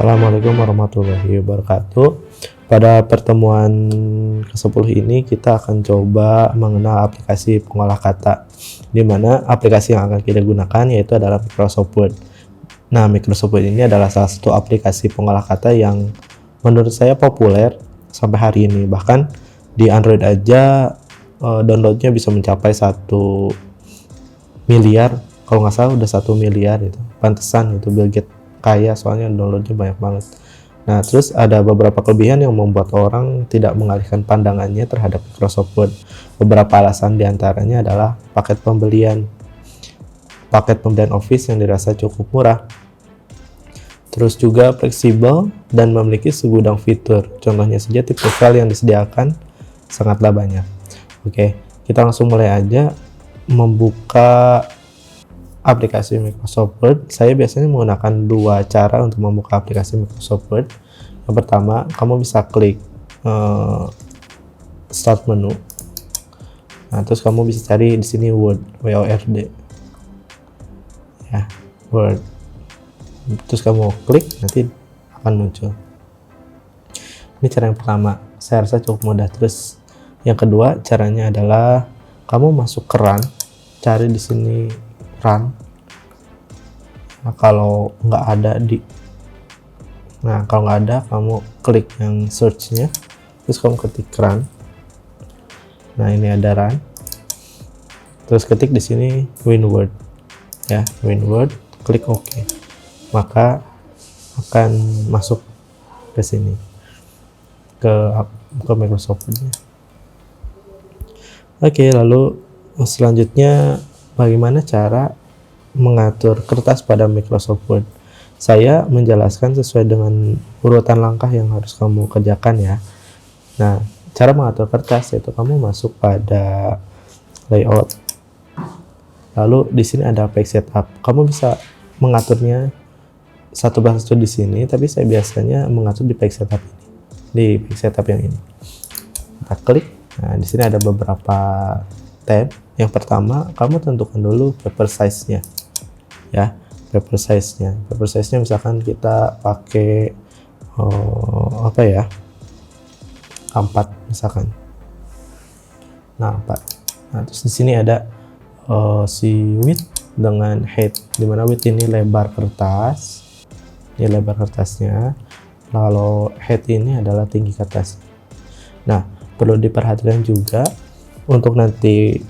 Assalamualaikum warahmatullahi wabarakatuh. Pada pertemuan ke-10 ini kita akan coba mengenal aplikasi pengolah kata, di mana aplikasi yang akan kita gunakan yaitu adalah Microsoft Word. Nah, Microsoft Word ini adalah salah satu aplikasi pengolah kata yang menurut saya populer sampai hari ini. Bahkan di Android aja downloadnya bisa mencapai 1 miliar, kalau nggak salah udah 1 miliar itu. Pantesan itu Bill Gates kaya, soalnya downloadnya banyak banget. Nah, terus ada beberapa kelebihan yang membuat orang tidak mengalihkan pandangannya terhadap Microsoft Word. Beberapa alasan diantaranya adalah paket pembelian Office yang dirasa cukup murah. Terus juga fleksibel dan memiliki segudang fitur. Contohnya saja tipe file yang disediakan sangatlah banyak. Oke, kita langsung mulai aja membuka aplikasi Microsoft Word. Saya biasanya menggunakan 2 cara untuk membuka aplikasi Microsoft Word. Yang pertama, kamu bisa klik Start menu. Nah, terus kamu bisa cari di sini Word, WORD. Ya, Word. Terus kamu klik, nanti akan muncul. Ini cara yang pertama. Saya rasa cukup mudah. Terus yang kedua, caranya adalah kamu masuk ke Run, cari di sini Run. Nah, kalau nggak ada, kamu klik yang search-nya, terus kamu ketik Run. Nah, ini ada Run. Terus ketik di sini WinWord, ya, WinWord, klik OK. Maka akan masuk ke sini, ke Microsoft Word-nya. Oke, lalu selanjutnya bagaimana cara mengatur kertas pada Microsoft Word. Saya menjelaskan sesuai dengan urutan langkah yang harus kamu kerjakan ya. Nah, cara mengatur kertas yaitu kamu masuk pada layout. Lalu di sini ada page setup. Kamu bisa mengaturnya satu persatu di sini, tapi saya biasanya mengatur di page setup ini. Di page setup yang ini. Kita klik. Nah, di sini ada beberapa tab. Yang pertama, kamu tentukan dulu paper size-nya. Ya, paper size-nya misalkan kita pakai A4 misalkan. Nah, 4. Nah, terus di sini ada si width dengan height, dimana width ini lebar kertas, ini lebar kertasnya, lalu height ini adalah tinggi kertas. Nah, perlu diperhatikan juga untuk nanti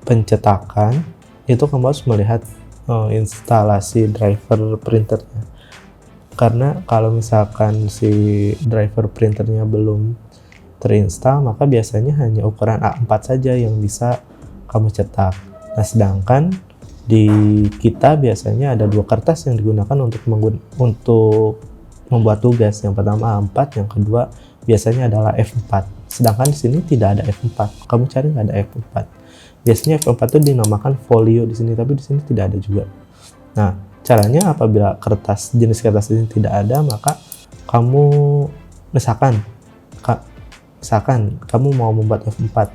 pencetakan itu kamu harus melihat instalasi driver printernya, karena kalau misalkan si driver printernya belum terinstall, maka biasanya hanya ukuran A4 saja yang bisa kamu cetak. Nah, sedangkan di kita biasanya ada 2 kertas yang digunakan untuk membuat tugas. Yang pertama A4, yang kedua biasanya adalah F4. Sedangkan di sini tidak ada F4. Kamu cari nggak ada F4. Biasanya F4 itu dinamakan folio di sini, tapi di sini tidak ada juga. Nah, caranya apabila jenis kertas ini tidak ada, maka kamu misalkan kamu mau membuat F4.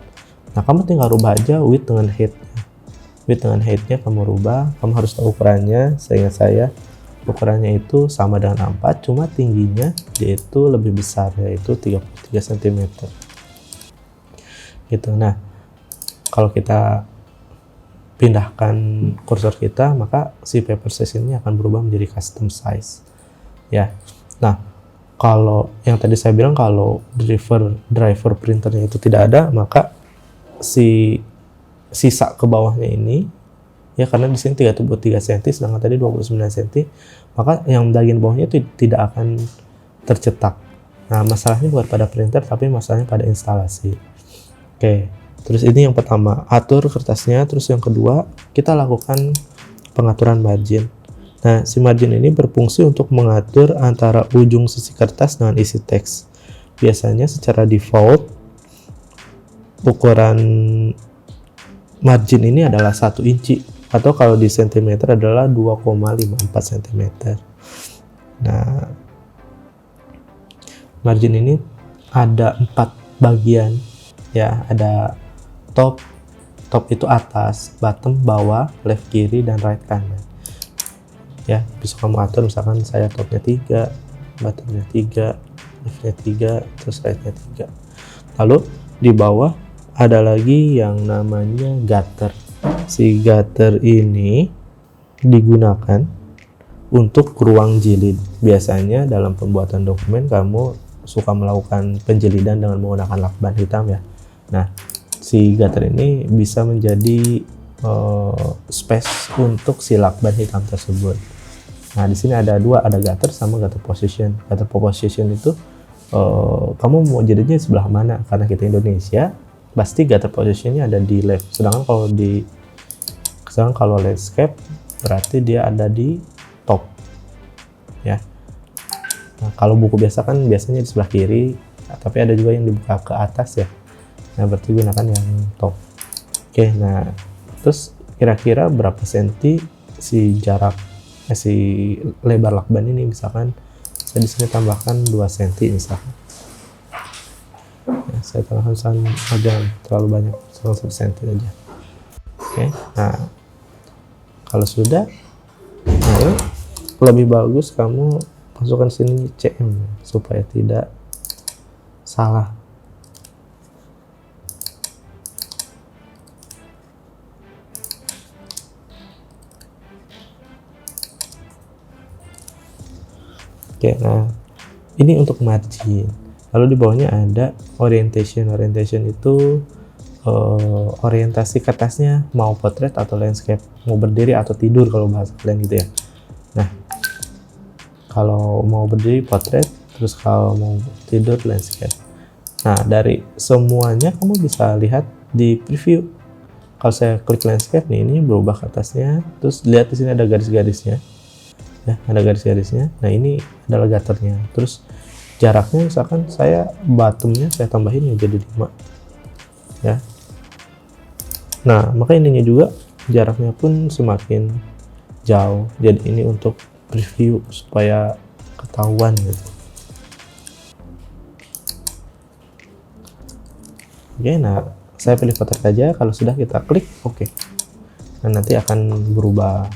Nah, kamu tinggal rubah aja width dengan height-nya. Width dengan height-nya kamu rubah. Kamu harus tahu ukurannya. Seingat saya ukurannya itu sama dengan A4, cuma tingginya yaitu lebih besar, yaitu 33 cm. Gitu. Nah, kalau kita pindahkan kursor kita, maka si paper size ini akan berubah menjadi custom size. Ya. Nah, kalau yang tadi saya bilang kalau driver printernya itu tidak ada, maka si sisa ke bawahnya ini, ya, karena di sini 33 cm sedangkan tadi 29 cm, maka yang bagian bawahnya itu tidak akan tercetak. Nah, masalahnya bukan pada printer, tapi masalahnya pada instalasi. Oke. Terus ini yang pertama, atur kertasnya. Terus yang kedua, kita lakukan pengaturan margin. Nah, si margin ini berfungsi untuk mengatur antara ujung sisi kertas dengan isi teks. Biasanya secara default, ukuran margin ini adalah 1 inci, atau kalau di cm adalah 2,54 cm. Nah, margin ini ada 4 bagian. Ya, ada top itu atas, bottom bawah, left kiri, dan right kanan. Ya, bisa kamu atur, misalkan saya topnya 3, bottomnya 3, leftnya 3, terus rightnya 3. Lalu di bawah ada lagi yang namanya gutter. Si gutter ini digunakan untuk ruang jilid. Biasanya dalam pembuatan dokumen kamu suka melakukan penjilidan dengan menggunakan lakban hitam ya. Nah, si gutter ini bisa menjadi space untuk si lakban hitam tersebut. Nah, di sini ada dua, ada gutter sama gutter position. Gutter position itu kamu mau jadinya sebelah mana? Karena kita Indonesia, pasti gutter positionnya ada di left. Sedangkan kalau landscape berarti dia ada di top, ya. Nah, kalau buku biasa kan biasanya di sebelah kiri, tapi ada juga yang dibuka ke atas ya. Nah, berarti gunakan yang top. Oke, nah terus kira-kira berapa senti si lebar lakban ini? Misalkan saya di sini tambahkan 2 senti misalkan. Ya, saya tambahkan jangan terlalu banyak, 1 senti aja. Oke, nah kalau sudah, nah lebih bagus kamu masukkan sini CM supaya tidak salah. Oke, nah ini untuk margin. Lalu di bawahnya ada orientation. Orientation itu orientasi kertasnya mau portrait atau landscape, mau berdiri atau tidur kalau bahasa kalian gitu ya. Nah, kalau mau berdiri portrait, terus kalau mau tidur landscape. Nah, dari semuanya kamu bisa lihat di preview. Kalau saya klik landscape nih, ini berubah kertasnya. Terus lihat di sini ada garis-garisnya. Ya, ada garis-garisnya. Nah, ini adalah gutternya. Terus jaraknya misalkan saya bottomnya saya tambahin jadi 5. Ya. Nah, maka ininya juga jaraknya pun semakin jauh. Jadi ini untuk preview supaya ketahuan gitu. Oke, nah saya pilih portrait aja. Kalau sudah kita klik oke. Nah, nanti akan berubah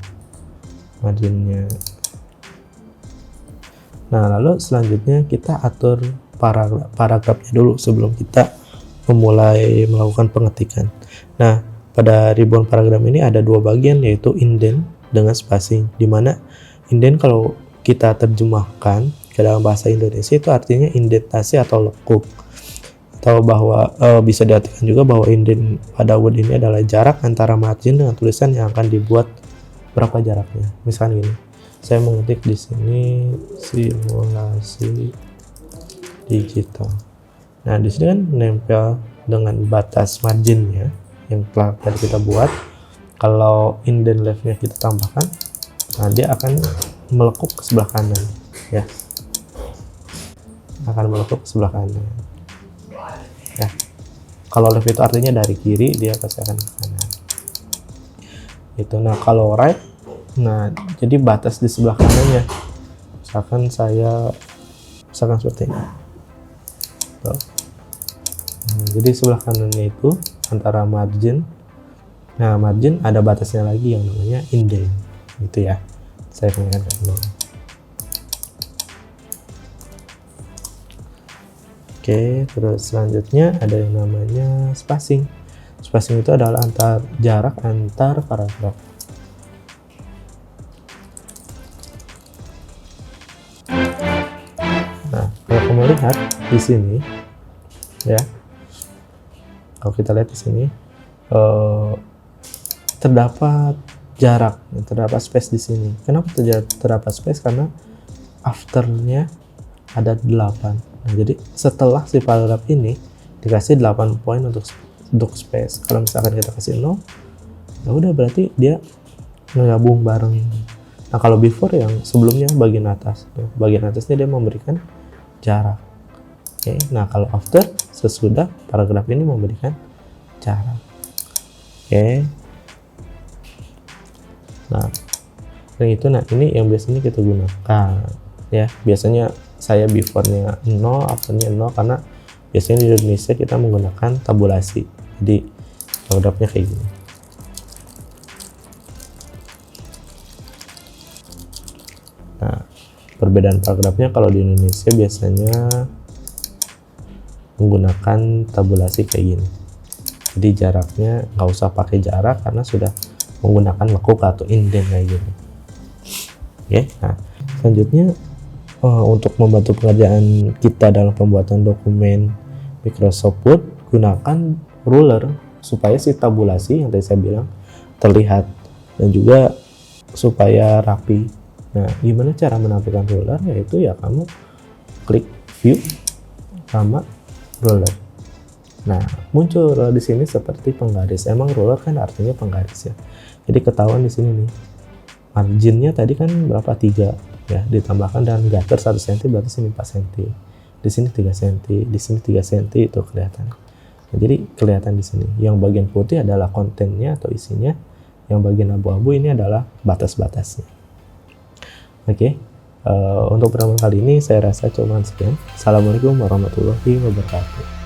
marginnya. Nah, lalu selanjutnya kita atur paragrafnya dulu sebelum kita memulai melakukan pengetikan. Nah, pada ribbon paragraf ini ada 2 bagian, yaitu indent dengan spacing, di mana indent kalau kita terjemahkan ke dalam bahasa Indonesia itu artinya indentasi atau lekuk, atau bahwa bisa diartikan juga bahwa indent pada word ini adalah jarak antara margin dengan tulisan yang akan dibuat, berapa jaraknya. Misalnya gini, saya mengetik di sini simulasi digital. Nah, di sini kan nempel dengan batas marginnya yang telah tadi kita buat. Kalau indent leftnya kita tambahkan, nah dia akan melekuk ke sebelah kanan, ya. Akan melekuk ke sebelah kanan. Ya. Kalau left itu artinya dari kiri, dia pasti akan ke kanan. Itu. Nah, kalau right, nah jadi batas di sebelah kanannya. Misalkan seperti ini. Tuh. Nah, jadi sebelah kanannya itu antara margin. Nah, margin ada batasnya lagi yang namanya indent, gitu ya. Saya pengen dulu. Oke, terus selanjutnya ada yang namanya spacing. Spacing itu adalah jarak antar paragraf. Nah, kalau kamu lihat di sini, ya, kalau kita lihat di sini terdapat jarak, terdapat space di sini. Kenapa terdapat space? Karena afternya ada 8. Nah, jadi setelah si paragraf ini dikasih 8 poin untuk space. Kalau misalkan kita kasih 0, ya udah berarti dia ngegabung bareng. Nah, kalau before yang sebelumnya bagian atasnya dia memberikan jarak. Oke, nah kalau after sesudah paragraf ini memberikan jarak. Oke. Nah, yang itu, nah ini yang biasanya kita gunakan, ya. Biasanya saya before-nya 0, after-nya 0, karena biasanya di Indonesia kita menggunakan tabulasi. Jadi paragrafnya kayak gini. Nah, perbedaan paragrafnya kalau di Indonesia biasanya menggunakan tabulasi kayak gini. Jadi jaraknya nggak usah pakai jarak karena sudah menggunakan lekuk atau indent kayak gini. Oke, nah selanjutnya untuk membantu pengerjaan kita dalam pembuatan dokumen Microsoft Word, gunakan ruler supaya si tabulasi yang tadi saya bilang terlihat dan juga supaya rapi. Nah, gimana cara menampilkan ruler? Yaitu ya kamu klik view sama ruler. Nah, muncul ruler di sini seperti penggaris. Emang ruler kan artinya penggaris ya. Jadi ketahuan di sini nih. Marginnya tadi kan berapa? 3 ya, ditambahkan dengan gutter 1 cm berarti sini 4 cm. Di sini 3 cm, di sini 3 cm itu kelihatan. Nah, jadi kelihatan di sini. Yang bagian putih adalah kontennya atau isinya. Yang bagian abu-abu ini adalah batas-batasnya. Oke. Untuk pertemuan kali ini saya rasa cuma sekian. Assalamualaikum warahmatullahi wabarakatuh.